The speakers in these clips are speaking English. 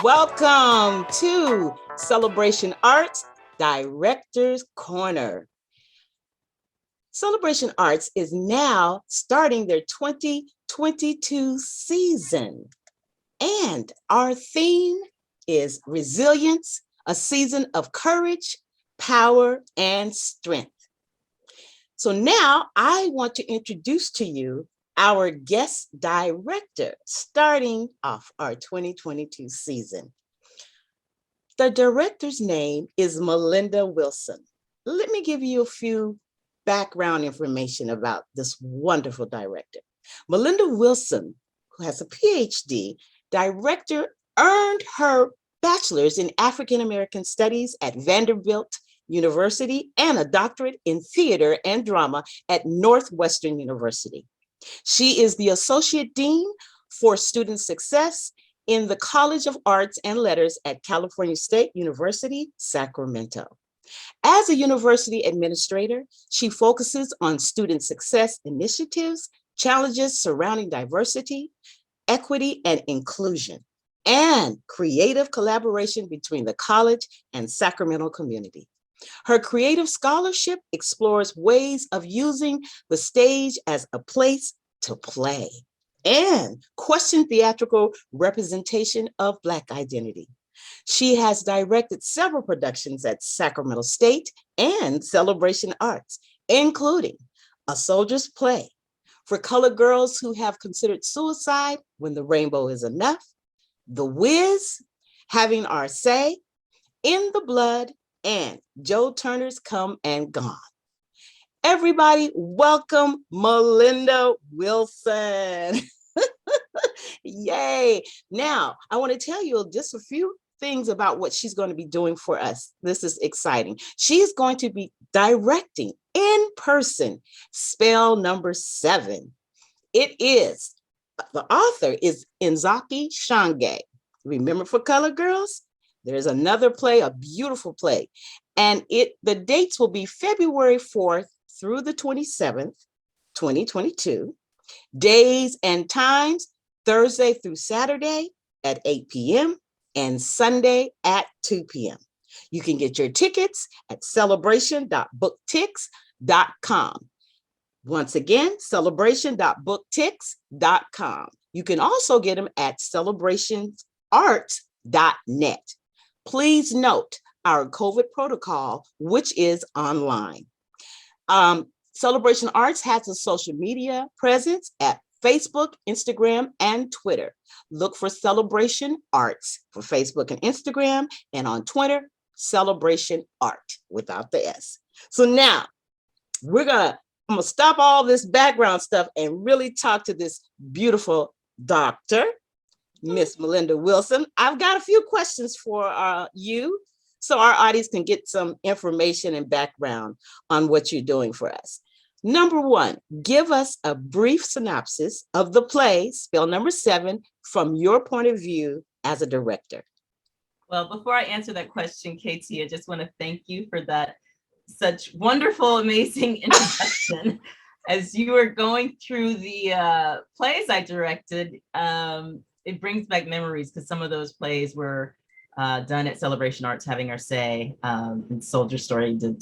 Welcome to Celebration Arts Director's Corner. Celebration Arts is now starting their 2022 season. And our theme is resilience, a season of courage, power, and strength. So now I want to introduce to you our guest director, starting off our 2022 season. The director's name is Melinda Wilson. Let me give you a few background information about this wonderful director. Melinda Wilson, who has a PhD, director, earned her bachelor's in African American Studies at Vanderbilt University and a doctorate in theater and drama at Northwestern University. She is the Associate Dean for Student Success in the College of Arts and Letters at California State University, Sacramento. As a university administrator, she focuses on student success initiatives, challenges surrounding diversity, equity, and inclusion, and creative collaboration between the college and Sacramento community. Her creative scholarship explores ways of using the stage as a place to play and question theatrical representation of Black identity. She has directed several productions at Sacramento State and Celebration Arts, including A Soldier's Play, For Colored Girls Who Have Considered Suicide When the Rainbow Is Enough, The Wiz, Having Our Say, In the Blood, and Joe Turner's Come and Gone. Everybody, welcome Melinda Wilson. Yay. Now, I want to tell you just a few things about what she's going to be doing for us. This is exciting. She's going to be directing in person spell number 7. The author is Nzaki Shange. Remember For Colored Girls? There's another play, a beautiful play. And the dates will be February 4th through the 27th, 2022. Days and times, Thursday through Saturday at 8 p.m. and Sunday at 2 p.m. You can get your tickets at celebration.booktix.com. Once again, celebration.booktix.com. You can also get them at celebrationsarts.net. Please note our COVID protocol, which is online. Celebration Arts has a social media presence at Facebook, Instagram, and Twitter. Look for Celebration Arts for Facebook and Instagram, and on Twitter, Celebration Art without the S. So now I'm gonna stop all this background stuff and really talk to this beautiful doctor, Miss Melinda Wilson. I've got a few questions for you so our audience can get some information and background on what you're doing for us. Number 1, give us a brief synopsis of the play, spell number 7, from your point of view as a director. Well, before I answer that question, KT, I just want to thank you for that such wonderful, amazing introduction. As you were going through the plays I directed, it brings back memories because some of those plays were done at Celebration Arts, Having Our Say, and Soldier Story did,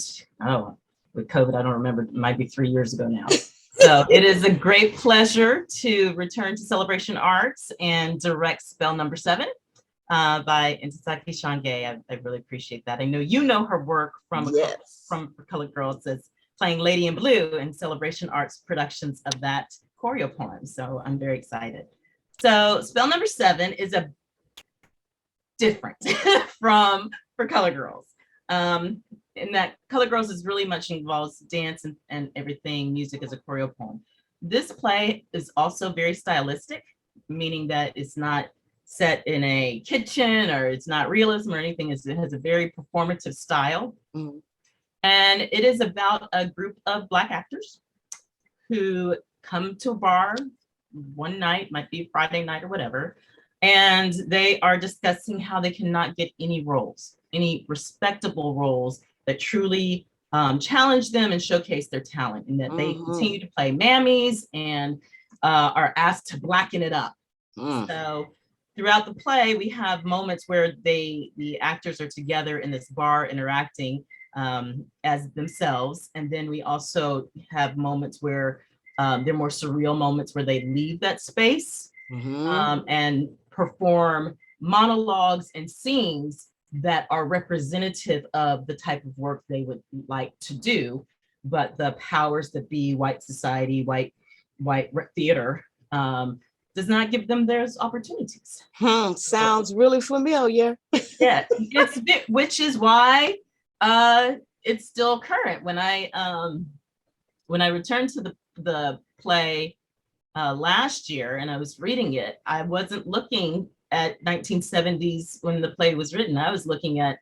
with COVID, I don't remember, it might be 3 years ago now. So it is a great pleasure to return to Celebration Arts and direct spell number 7 by Nzaki Shange. I really appreciate that. I know you know her work from Colored Girls as playing Lady in Blue and Celebration Arts productions of that choreo poem. So I'm very excited. So spell number 7 is a different from For Colored Girls. In that Colored Girls is really much involves dance and everything, music as a choreo poem. This play is also very stylistic, meaning that it's not set in a kitchen or it's not realism or anything. It has a very performative style. Mm-hmm. And it is about a group of Black actors who come to a bar one night, might be Friday night or whatever, and they are discussing how they cannot get any roles, any respectable roles that truly challenge them and showcase their talent, and that they continue to play mammies and are asked to blacken it up. So throughout the play, we have moments where the actors are together in this bar interacting as themselves. And then we also have moments where they're more surreal moments where they leave that space and perform monologues and scenes that are representative of the type of work they would like to do. But the powers that be, white society, white theater, does not give them those opportunities. Sounds really familiar. Yeah, which is why it's still current. When I returned to the play last year and I was reading it, I wasn't looking at 1970s when the play was written. I was looking at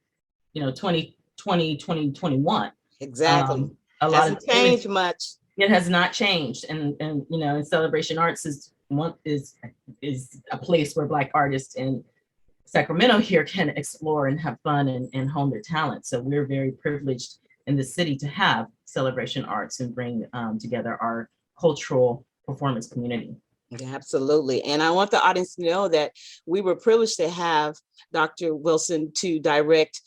2020, 2021. Exactly. A lot hasn't of changed much. It has not changed, and and Celebration Arts is a place where Black artists in Sacramento here can explore and have fun and hone their talent. So we're very privileged in the city to have Celebration Arts and bring together our cultural performance community. Yeah, absolutely. And I want the audience to know that we were privileged to have Dr. Wilson to direct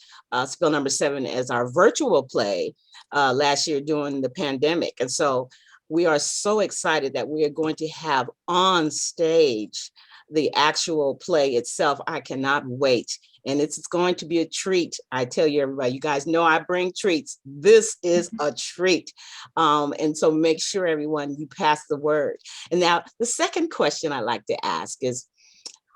Spill Number 7 as our virtual play last year during the pandemic. And so we are so excited that we are going to have on stage the actual play itself. I cannot wait. And it's going to be a treat. I tell you, everybody, you guys know I bring treats. This is a treat. And so make sure, everyone, you pass the word. And now the second question I like to ask is,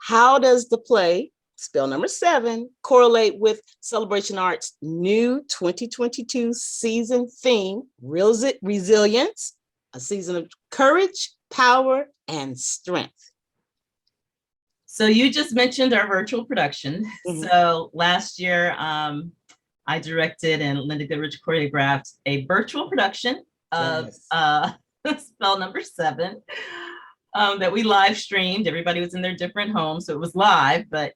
how does the play Spill Number 7 correlate with Celebration Arts' new 2022 season theme, Resilience, a season of courage, power, and strength? So you just mentioned our virtual production. So last year, I directed and Linda Goodrich choreographed a virtual production of Spell Number 7 that we live streamed. Everybody was in their different homes, so it was live, but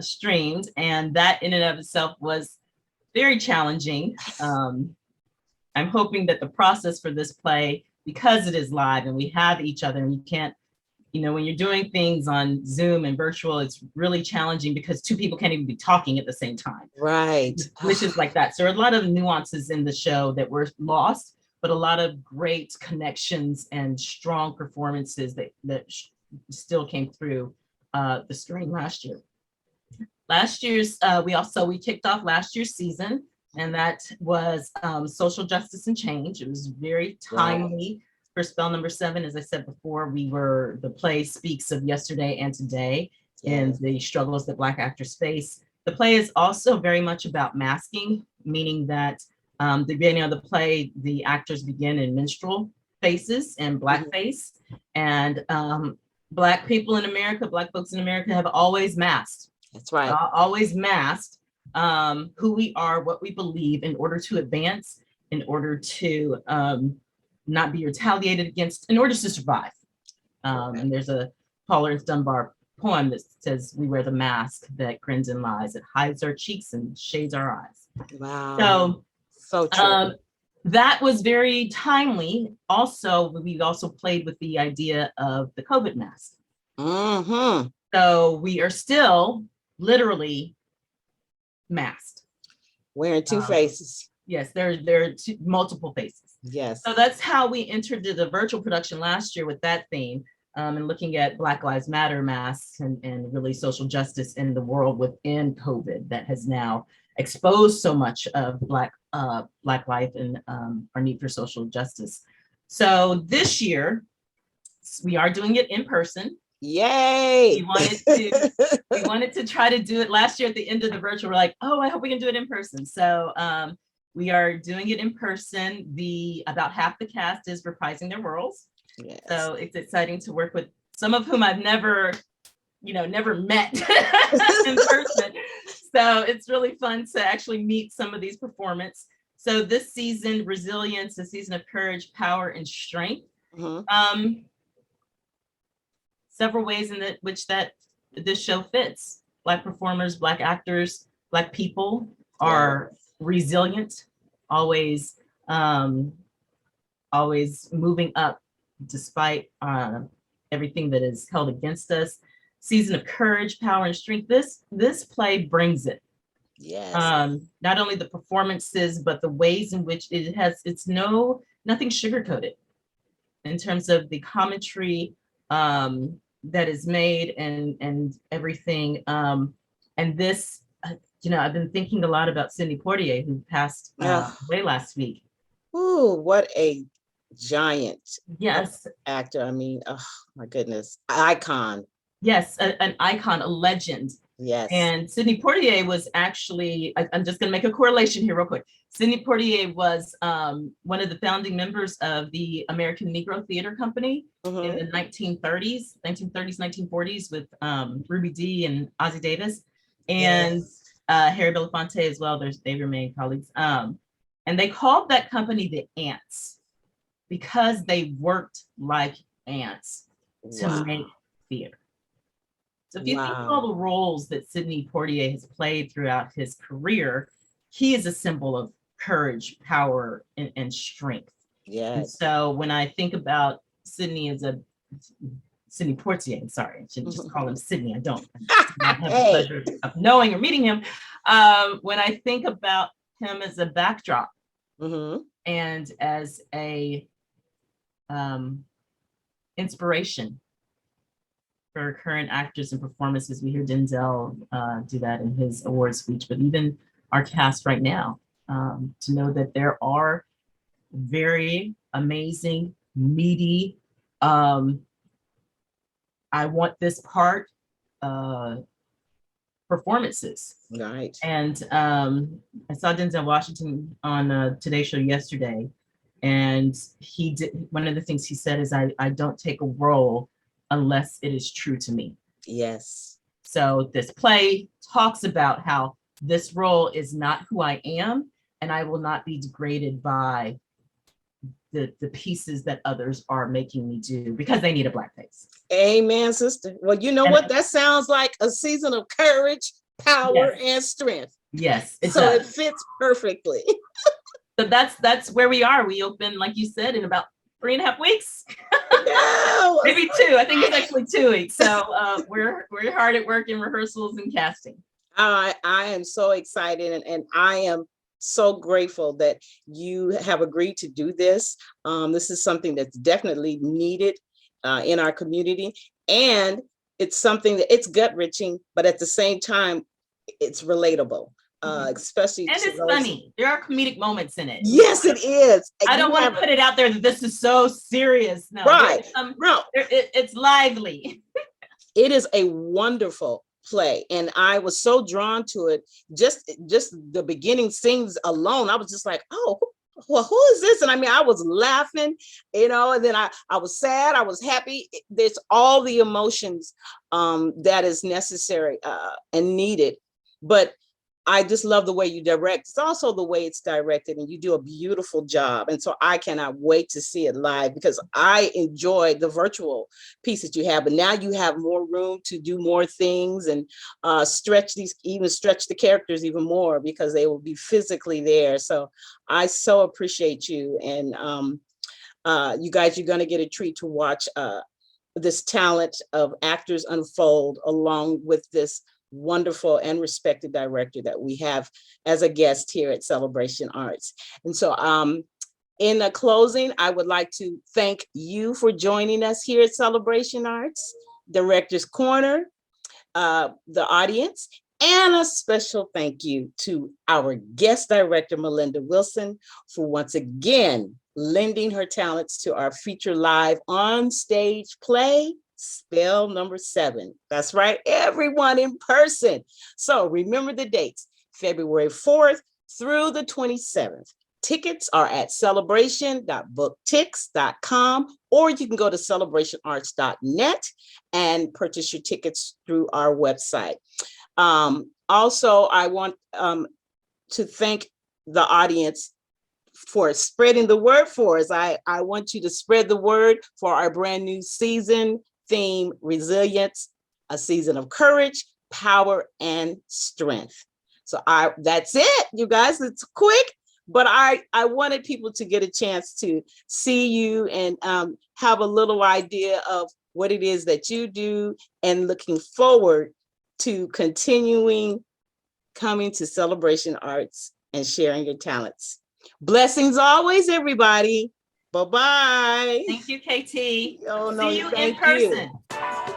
streamed. And that in and of itself was very challenging. I'm hoping that the process for this play, because it is live and we have each other and you can't, when you're doing things on Zoom and virtual, it's really challenging because two people can't even be talking at the same time. Right. Glitches like that. So there are a lot of nuances in the show that were lost, but a lot of great connections and strong performances that still came through the screen last year. Last year's, we kicked off last year's season, and that was social justice and change. It was very timely. For Spell Number 7, as I said before, the play speaks of yesterday and today and the struggles that Black actors face. The play is also very much about masking, meaning that the beginning of the play, the actors begin in minstrel faces and blackface. And Black people in America, Black folks in America have always masked. That's right. Always masked who we are, what we believe in order to advance, in order to not be retaliated against, in order to survive. And there's a Paul Ernst Dunbar poem that says, "We wear the mask that grins and lies. It hides our cheeks and shades our eyes." Wow. So true. That was very timely. Also, we also played with the idea of the COVID mask. So we are still literally masked. Wearing two faces. Yes, there are multiple faces. Yes. So that's how we entered the virtual production last year with that theme, and looking at Black Lives Matter masks and really social justice in the world within COVID that has now exposed so much of Black life and our need for social justice. So this year, we are doing it in person. Yay! We wanted to try to do it last year at the end of the virtual. We're like, oh, I hope we can do it in person. So we are doing it in person. About half the cast is reprising their roles. Yes. So it's exciting to work with some of whom I've never met in person. So it's really fun to actually meet some of these performers. So this season, Resilience, a season of courage, power, and strength. Several ways in which this show fits. Black performers, Black actors, Black people are resilient, always moving up despite everything that is held against us. season of courage, power, and strength. This play brings it. Yes. Not only the performances, but the ways in which it's nothing sugarcoated in terms of the commentary that is made and everything. And this, I've been thinking a lot about Sidney Poitier, who passed away last week. Ooh, what a giant yes actor. I mean, oh my goodness, icon. Yes, an icon, a legend. Yes. And Sidney Poitier was actually, I'm just going to make a correlation here real quick. Sidney Poitier was one of the founding members of the American Negro Theater Company in the 1930s, 1940s with Ruby Dee and Ossie Davis and Harry Belafonte as well. They remain colleagues. And they called that company the Ants because they worked like ants to make theater. So if you think of all the roles that Sidney Poitier has played throughout his career, he is a symbol of courage, power, and strength. Yes. And so when I think about Sidney Poitier, sorry, I shouldn't just call him Sidney. I don't have the pleasure of knowing or meeting him. When I think about him as a backdrop and as a inspiration for current actors and performances. We hear Denzel do that in his award speech, but even our cast right now, to know that there are very amazing, meaty, I want this part performances. Right. And I saw Denzel Washington on Today Show yesterday, and he did, one of the things he said is, I don't take a role unless it is true to me. Yes. So this play talks about how this role is not who I am, and I will not be degraded by the pieces that others are making me do because they need a black face. Amen, sister. Well, you know what? That sounds like a season of courage, power, and strength. Yes. So it fits perfectly. So that's where we are. We open, like you said, in about 3.5 weeks. No, maybe 2. I think it's actually 2 weeks. So we're hard at work in rehearsals and casting. I am so excited, and I am so grateful that you have agreed to do this. This is something that's definitely needed in our community, and it's something that it's gut-wrenching, but at the same time, it's relatable. Especially and it's funny. There are comedic moments in it. Yes, it is. I don't want to put it out there that this is so serious. No, right. It's lively. It is a wonderful play, and I was so drawn to it. Just the beginning scenes alone, I was just like, oh, well, who is this? And I mean, I was laughing, and then I was sad, I was happy. There's all the emotions that is necessary and needed, but I just love the way you direct. It's also the way it's directed, and you do a beautiful job. And so I cannot wait to see it live, because I enjoyed the virtual piece that you have, but now you have more room to do more things and stretch the characters even more, because they will be physically there. So I so appreciate you. And you guys, you're going to get a treat to watch this talent of actors unfold along with this wonderful and respected director that we have as a guest here at Celebration Arts. And so in a closing, I would like to thank you for joining us here at Celebration Arts, Director's Corner, the audience, and a special thank you to our guest director, Melinda Wilson, for once again lending her talents to our feature live on stage play, Spell number 7. That's right, everyone in person. So remember the dates, February 4th through the 27th. Tickets are at celebration.booktix.com, or you can go to celebrationarts.net and purchase your tickets through our website. Also, I want to thank the audience for spreading the word for us. I want you to spread the word for our brand new season theme, Resilience, a season of courage, power, and strength. So that's it, you guys. It's quick, but I wanted people to get a chance to see you and have a little idea of what it is that you do and looking forward to continuing coming to Celebration Arts and sharing your talents. Blessings always, everybody. Bye-bye. Thank you, KT. Oh, no, See you in thank you. person.